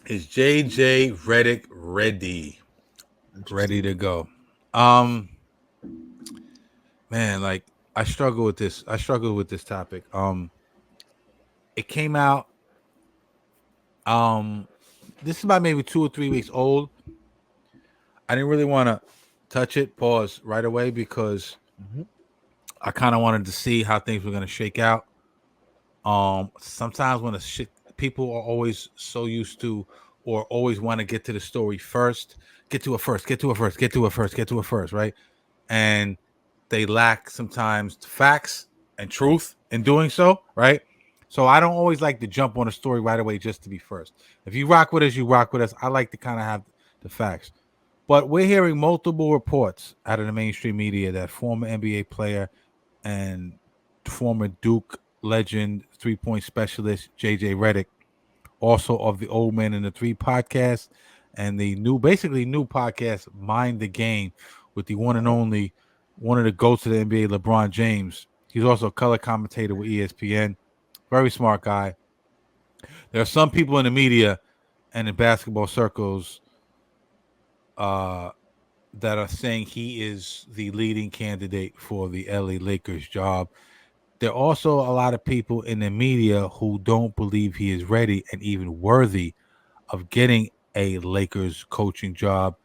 Is JJ Redick ready? Ready Interesting. to go? Um, man, like I struggle with this. I struggle with this topic. It came out. Um, this is about maybe 2 or 3 weeks old. I didn't really want to touch it. Pause right away because Hmm. I kind of wanted to see how things were gonna shake out. Sometimes when a shit people are always so used to or always want to get to the story first, get to it first, get to it first, get to it first, get to it first, right? And they lack sometimes facts and truth in doing so, right? So I don't always like to jump on a story right away just to be first. If you rock with us, you rock with us. I like to kind of have the facts. But we're hearing multiple reports out of the mainstream media that former NBA player and former Duke legend 3 point specialist JJ Redick, also of the Old Man and the Three podcast and the basically new podcast, Mind the Game, with the one and only one of the GOATs of the NBA, LeBron James. He's also a color commentator with ESPN. Very smart guy. There are some people in the media and in basketball circles uh, that are saying he is the leading candidate for the LA Lakers job. There are also a lot of people in the media who don't believe he is ready and even worthy of getting a Lakers coaching job.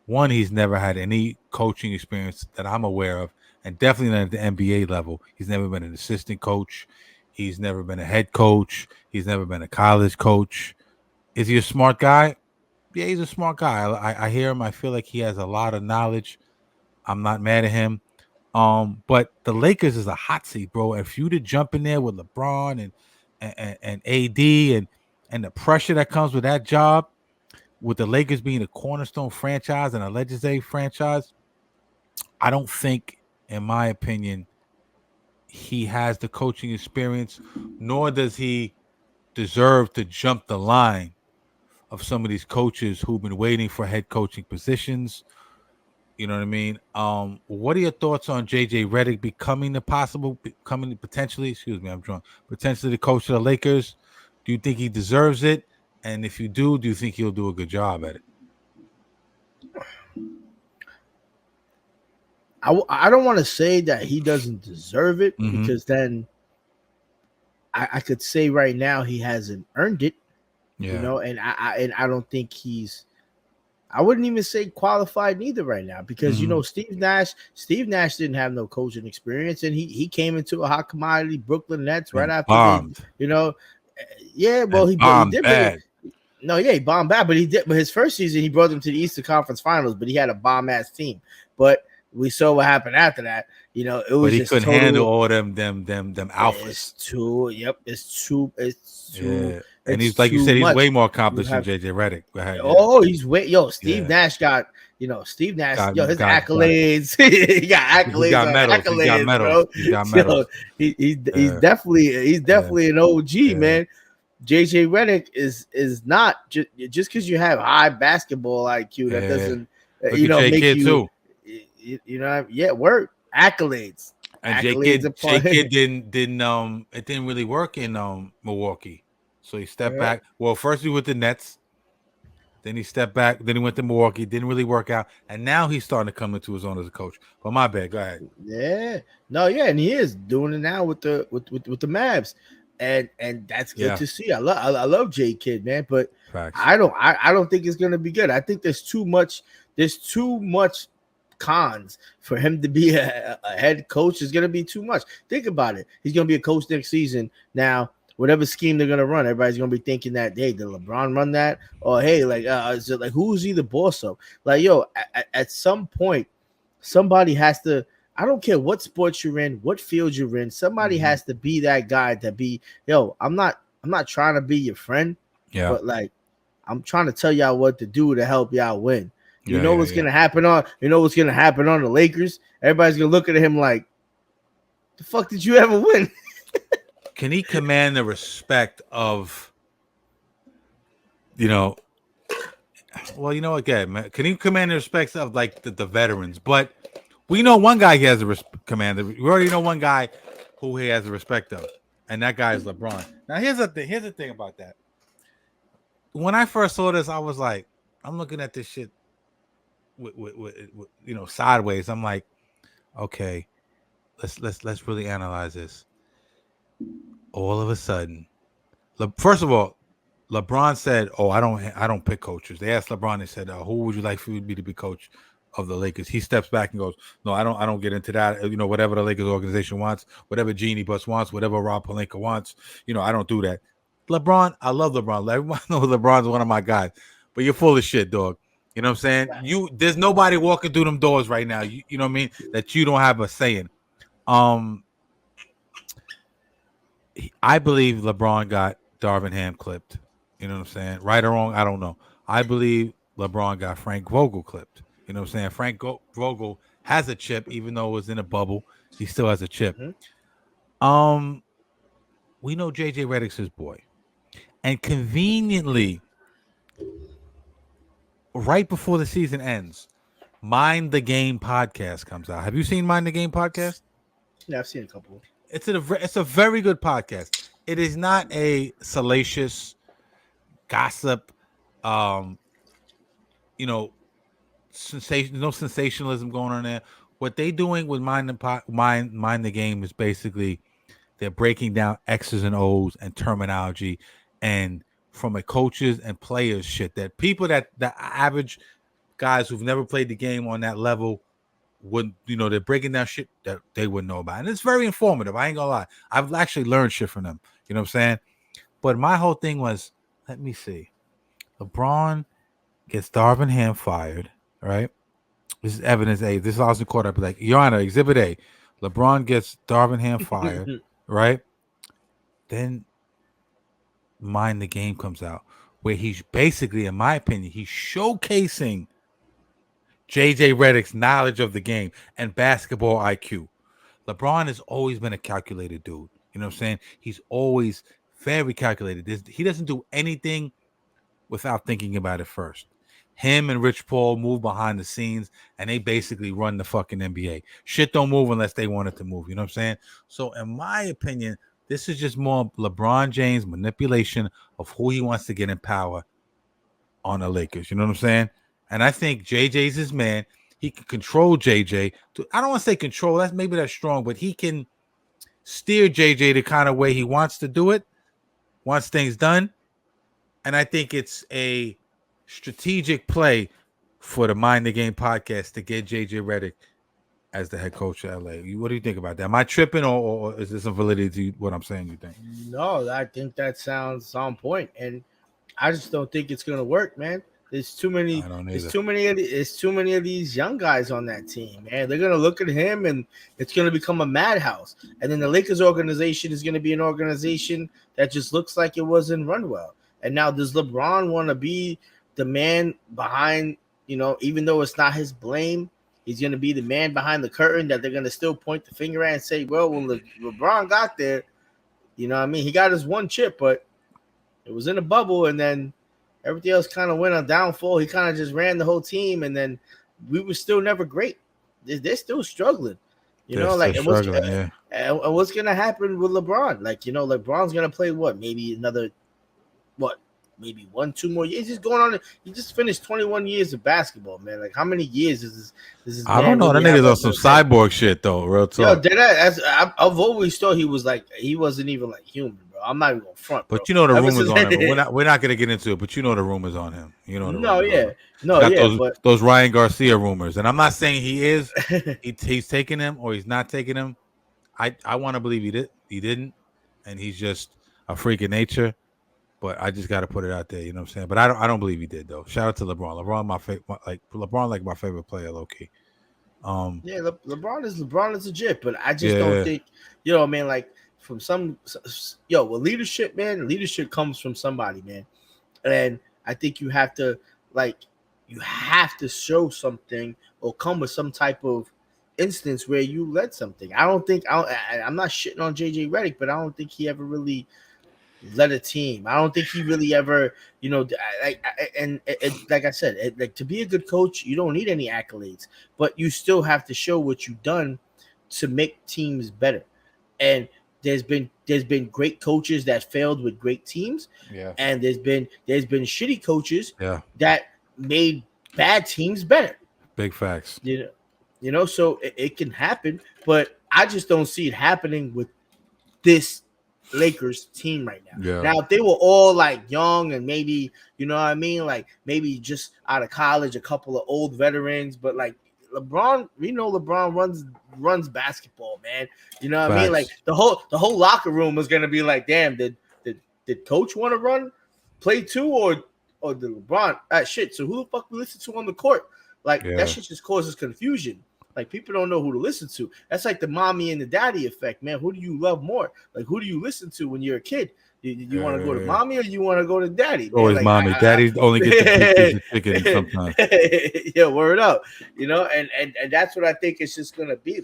One, he's never had any coaching experience that I'm aware of, and definitely not at the NBA level. He's never been an assistant coach. He's never been a head coach. He's never been a college coach. Is he a smart guy? Yeah, he's a smart guy. I hear him. I feel like he has a lot of knowledge. I'm not mad at him. But the Lakers is a hot seat, bro. If you to jump in there with LeBron and AD and the pressure that comes with that job, with the Lakers being a cornerstone franchise and a legendary franchise, I don't think, in my opinion, he has the coaching experience, nor does he deserve to jump the line of some of these coaches who've been waiting for head coaching positions. You know what I mean? What are your thoughts on JJ Redick becoming potentially, excuse me, I'm drunk, potentially the coach of the Lakers? Do you think he deserves it? And if you do you think he'll do a good job at it? I don't want to say that he doesn't deserve it Mm-hmm. because then I could say right now he hasn't earned it, Yeah. and I don't think he's. I wouldn't even say qualified neither right now because Mm-hmm. Steve Nash didn't have no coaching experience, and he came into a hot commodity Brooklyn Nets right And after they, bombed. you know, yeah. Well, And he bombed did, but bad. no, yeah, he bombed bad, but he did. But his first season, he brought them to the Eastern Conference Finals, but he had a bomb ass team. But we saw what happened after that. It But was he just couldn't handle total. all them alphas. It's too. Yep, Yeah. And he's it's like you too said, he's much. way more You accomplished than have. JJ Redick. Go ahead, yeah. Oh, he's way. Yo, Steve Yeah. Nash got. Steve Nash. Got Yo, his got accolades. He got he accolades got on medals. He's got accolades, medals. bro. He's got Yo, medals. he's Yeah. Yeah. definitely an OG, Yeah. man. JJ Redick is not just because you have high basketball IQ that Yeah. doesn't Look at J make Kid you too. yeah, work And accolades J upon. Kid didn't it didn't really work in Milwaukee. So he stepped Yeah. back. Well, first he with the Nets, then he stepped back, then he went to Milwaukee, didn't really work out, and now he's starting to come into his own as a coach. But my bad, go ahead. Yeah, no, yeah, and he is doing it now with the Mavs, and that's good Yeah, to see. I love J Kid, man, but facts. I don't think it's gonna be good. I think there's too much cons for him to be a head coach. Is gonna be too much. Think about it. He's gonna be a coach next season. Now, whatever scheme they're gonna run, everybody's gonna be thinking that, hey, did LeBron run that? Or hey, like, is it like who's he the boss of? Like, yo, at some point somebody has to. I don't care what sports you're in, what field you're in. Somebody Hmm. has to be that guy to be. Yo, I'm not trying to be your friend, Yeah, but like I'm trying to tell y'all what to do to help y'all win. yeah, yeah, yeah. You know what's gonna happen on the Lakers. Everybody's gonna look at him like, the fuck did you ever win? Can he command the respect of you know? Well, again, man, can he command the respect of like the veterans? But we know one guy he has a commander. We already know one guy who he has the respect of, and that guy is LeBron. Now here's the thing. Here's the thing about that. when I first saw this, I was like, I'm looking at this shit sideways. I'm like, okay, let's really analyze this. All of a sudden, first of all, LeBron said, "Oh, I don't pick coaches." They asked LeBron. They said, "Who would you like for me to be coach of the Lakers?" He steps back and goes, "No, I don't get into that. Whatever the Lakers organization wants, whatever Jeannie Buss wants, whatever Rob Pelinka wants. I don't do that." LeBron, I love LeBron. Everyone knows LeBron's one of my guys, but you're full of shit, dog. You know what I'm saying? There's nobody walking through them doors right now. You know what I mean? That you don't have a say in. Um, I believe LeBron got Darvin Ham clipped. You know what I'm saying? Right or wrong, I don't know. I believe LeBron got Frank Vogel clipped. You know what I'm saying? Vogel has a chip, even though it was in a bubble. He still has a chip. Mhm. Um, we know JJ Redick's his boy, and conveniently, right before the season ends, Mind the Game podcast comes out. Have you seen Mind the Game podcast? Yeah, I've seen a couple. It's a very good podcast. It is not a salacious gossip, um, you know, no sensationalism going on there. What they doing with mind the Game is basically they're breaking down X's and O's and terminology, and from a coaches and players shit that people that the average guys who've never played the game on that level wouldn't. They're breaking down shit that they wouldn't know about, and it's very informative. I ain't gonna lie, I've actually learned shit from them. You know what I'm saying? But my whole thing was, let me see, LeBron gets Darvin Ham fired, right? This is evidence A. This is also caught up like, Your Honor, Exhibit A. LeBron gets Darvin Ham fired, right? Then Mind the Game comes out, where he's basically, in my opinion, he's showcasing JJ Redick's knowledge of the game and basketball IQ. LeBron has always been a calculated dude. You know what I'm saying? He's always very calculated. He doesn't do anything without thinking about it first. Him and Rich Paul move behind the scenes, and they basically run the fucking NBA. Shit don't move unless they want it to move. You know what I'm saying? So, in my opinion, this is just more LeBron James manipulation of who he wants to get in power on the Lakers. You know what I'm saying? And I think JJ's his man. He can control JJ. I don't want to say control. That's strong, but he can steer JJ the kind of way he wants to do it, wants things done. And I think it's a strategic play for the Mind the Game podcast to get JJ Redick as the head coach of LA. What do you think about that? Am I tripping, or is there some validity to what I'm saying, you think? No, I think that sounds on point, and I just don't think it's gonna work, man. There's too many. I don't There's either. too many. It's too many of these young guys on that team, man. They're gonna look at him, and it's gonna become a madhouse. And then the Lakers organization is gonna be an organization that just looks like it wasn't run well. And now, does LeBron want to be the man behind? Even though it's not his blame, he's gonna be the man behind the curtain that they're gonna still point the finger at and say, "Well, when LeBron got there, what I mean, he got his one chip, but it was in a bubble, and then." Everything else kind of went on downfall. He kind of just ran the whole team, and then we were still never great. They're still struggling, They're still and what's struggling, yeah. and what's gonna happen with LeBron? LeBron's gonna play what? Maybe another what? Maybe 1, 2 more years. He's going on. He just finished 21 years of basketball, man. Like, how many years does this I don't man know. That really have nigga's on left some in the tank? cyborg shit, though. Real Yo, talk. I've always thought he was like he wasn't even like human, bro. I'm not even gonna front, bro. But you know the Ever rumors since on him. But we're not gonna get into it. But you know the rumors on him. You know the no, rumors on yeah, him. He's no, got yeah, those but those Ryan Garcia rumors, and I'm not saying he is. He's taking him or he's not taking him. I want to believe he did. He didn't, and he's just a freak of nature. But I just got to put it out there. You know what I'm saying? But I don't believe he did though. Shout out to LeBron. LeBron my favorite player, low key. Um, yeah, LeBron is legit, but I just don't yeah, think man. Like from with leadership, man. Leadership comes from somebody, man, and I think like you have to show something or come with some type of instance where you led something. I don't think I'm not shitting on JJ Redick, but I don't think he ever really led a team. I don't think he really ever, like I said, like to be a good coach, you don't need any accolades, but you still have to show what you've done to make teams better. And there's been great coaches that failed with great teams, Yeah. and there's been shitty coaches Yeah. that made bad teams better. Big facts. You know, so it can happen, but I just don't see it happening with this Lakers team right now. Yeah. Now, if they were all like young and maybe, you know what I mean, like maybe just out of college, a couple of old veterans, but like LeBron, we know LeBron runs basketball, man. You know what I mean? Like Facts. the whole locker room was gonna be like, damn, did coach want to run play two or the LeBron? Shit. So who the fuck we listen to on the court? Like that Yeah. shit just causes confusion. Like people don't know who to listen to. That's like the mommy and the daddy effect, man. Who do you love more? Like who do you listen to when you're a kid? You want to go to Yeah. mommy or you want to go to daddy, man? Always Like mommy. Daddy only get the piece of chicken sometimes. yeah, word up. And that's what I think it's just gonna be.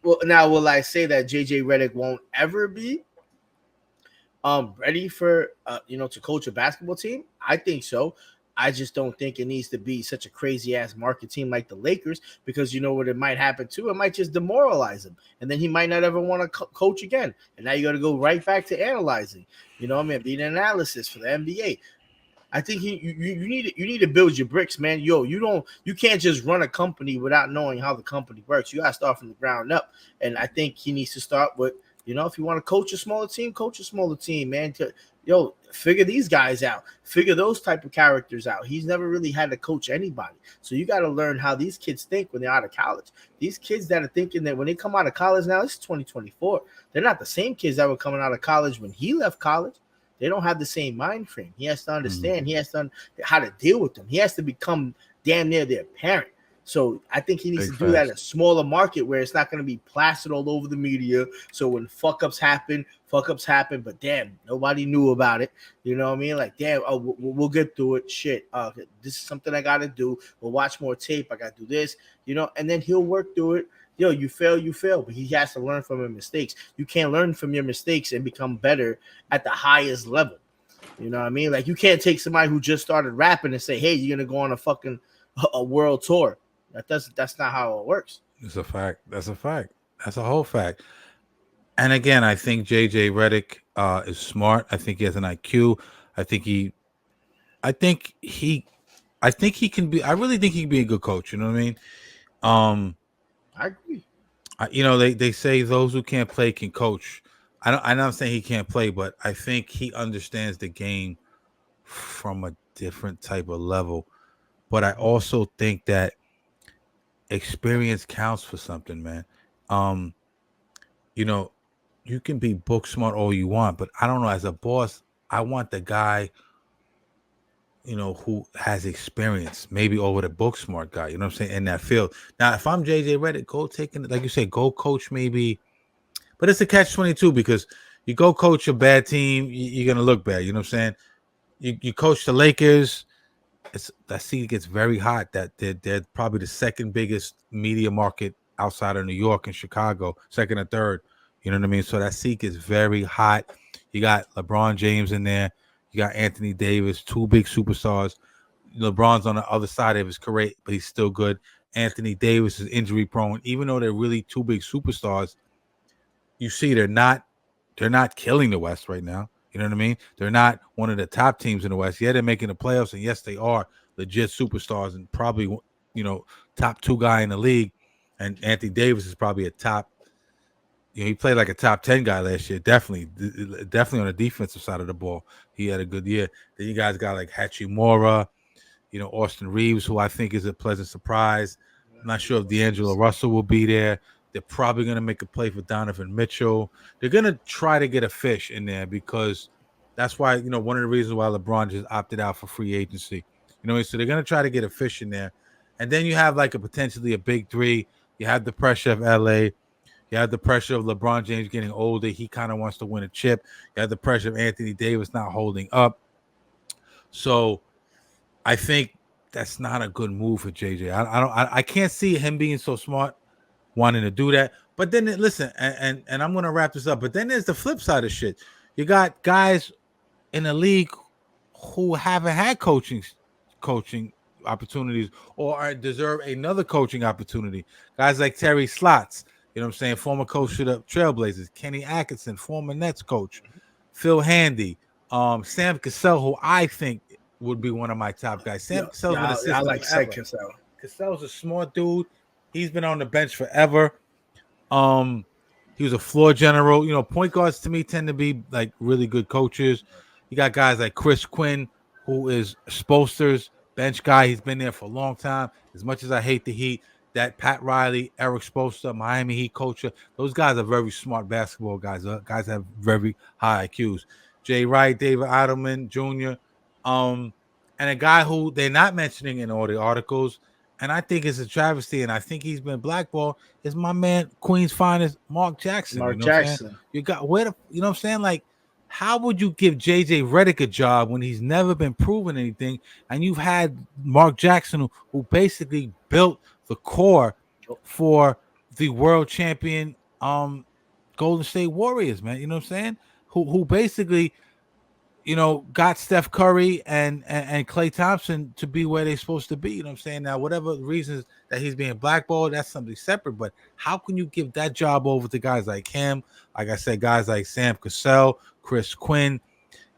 Well, now will I say that JJ Redick won't ever be ready for to coach a basketball team? I think so. I just don't think it needs to be such a crazy ass market team like the Lakers, because you know what it might happen too. It might just demoralize him, and then he might not ever want to coach again. And now you got to go right back to analyzing. I mean, being an analysis for the NBA. I think you need to build your bricks, man. You can't just run a company without knowing how the company works. You got to start from the ground up, and I think he needs to start with if you want to coach a smaller team, man. Figure these guys out, figure those type of characters out. He's never really had to coach anybody, so you got to learn how these kids think when they're out of college. These kids that are thinking that when they come out of college now, this is 2024. They're not the same kids that were coming out of college when he left college. They don't have the same mind frame. He has to understand. He has to how to deal with them. He has to become damn near their parent. So I think he needs Big to do that in facts. a smaller market where it's not going to be plastered all over the media. So when fuck ups happen, but damn, nobody knew about it. You know what I mean? Like, damn, we'll get through it. Shit, this is something I got to do. We'll watch more tape. I got to do this, and then he'll work through it. You fail, but he has to learn from his mistakes. You can't learn from your mistakes and become better at the highest level. You know what I mean? Like you can't take somebody who just started rapping and say, "Hey, you're gonna go on a fucking a world tour." That's not how it works. It's a fact. That's a fact. That's a whole fact. And again, I think JJ Redick is smart. I think he has an IQ. I think he I think he I think he can be I really think he can be a good coach, you know what I mean? Um I agree. they say those who can't play can coach. I'm not saying he can't play, but I think he understands the game from a different type of level. But I also think that experience counts for something, man. Um, you know, you can be book smart all you want, but I don't know. As a boss, I want the guy, who has experience, maybe over the book smart guy. You know what I'm saying, in that field. Now, if I'm JJ Redick, go taking like you say, go coach maybe, but it's a catch-22 because you go coach a bad team, you're gonna look bad. You know what I'm saying? You coach the Lakers. That city gets very hot. That they're probably the second biggest media market outside of New York and Chicago, second or third. You know what I mean? So that seat is very hot. You got LeBron James in there. You got Anthony Davis, two big superstars. LeBron's on the other side of his career, but he's still good. Anthony Davis is injury prone. Even though they're really two big superstars, you see they're not killing the West right now. You know what I mean? They're not one of the top teams in the West. Yeah, they're making the playoffs, and yes, they are legit superstars and probably top two guy in the league. And Anthony Davis is probably a top. He played like a top 10 guy last year. Definitely on the defensive side of the ball, he had a good year. Then you guys got like Hachimura, Austin Reeves, who I think is a pleasant surprise. I'm not sure if D'Angelo Russell will be there. They're probably going to make a play for Donovan Mitchell. They're going to try to get a fish in there because that's why, one of the reasons why LeBron just opted out for free agency. So they're going to try to get a fish in there. And then you have like potentially a big three. You have the pressure of LA. You have the pressure of LeBron James getting older. He kind of wants to win a chip. You have the pressure of Anthony Davis not holding up. So I think that's not a good move for JJ. I can't see him being so smart, wanting to do that. But then listen, and I'm gonna wrap this up. But then there's the flip side of shit. You got guys in the league who haven't had coaching opportunities or deserve another coaching opportunity. Guys like Terry Slots. You know what I'm saying? Former coach of the Trailblazers, Kenny Atkinson, former Nets coach, Phil Handy, Sam Cassell, who I think would be one of my top guys. Yeah, Sam Cassell's been yeah, I assistant like Seth forever. Cassell. Cassell's a smart dude. He's been on the bench forever. Um, he was a floor general. You know, point guards to me tend to be like really good coaches. You got guys like Chris Quinn, who is Spoelstra's bench guy. He's been there for a long time. As much as I hate the Heat, that Pat Riley, Eric Spoelstra, Miami Heat coach, those guys are very smart basketball guys. Guys have very high IQs. Jay Wright, David Adelman Jr., um, and a guy who they're not mentioning in all the articles, and I think it's a travesty, and I think he's been blackballed, is my man Queen's finest Mark Jackson. You Mark know what I'm saying? Jackson. You got where the, you know what I'm saying? Like, how would you give JJ Redick a job when he's never been proven anything? And you've had Mark Jackson, who basically built the core for the world champion Golden State Warriors, man. You know what I'm saying? Who basically, you know, got Steph Curry and Klay Thompson to be where they're supposed to be. You know what I'm saying? Now, whatever reasons that he's being blackballed, that's something separate. But how can you give that job over to guys like him? Like I said, guys like Sam Cassell, Chris Quinn,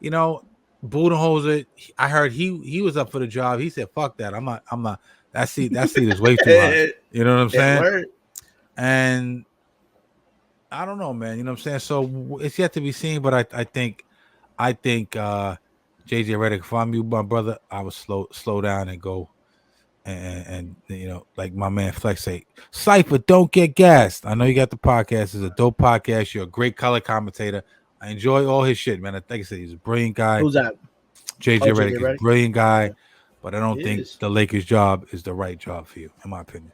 you know, Budenholzer. I heard he was up for the job. He said, "Fuck that. I'm not. That seat is way too high." You know what I'm saying? Word. And I don't know, man. You know what I'm saying? So it's yet to be seen. But I think JJ Redick, if I'm you, my brother, I would slow down and go and you know, like my man Flex say, Cypher, don't get gassed. I know you got the podcast. It's a dope podcast. You're a great color commentator. I enjoy all his shit, man. Like I said, he's a brilliant guy. Who's that? JJ Oh, JJ Redick is a Redick. brilliant guy, Yeah, but I don't he think is. the Lakers job is the right job for you, in my opinion.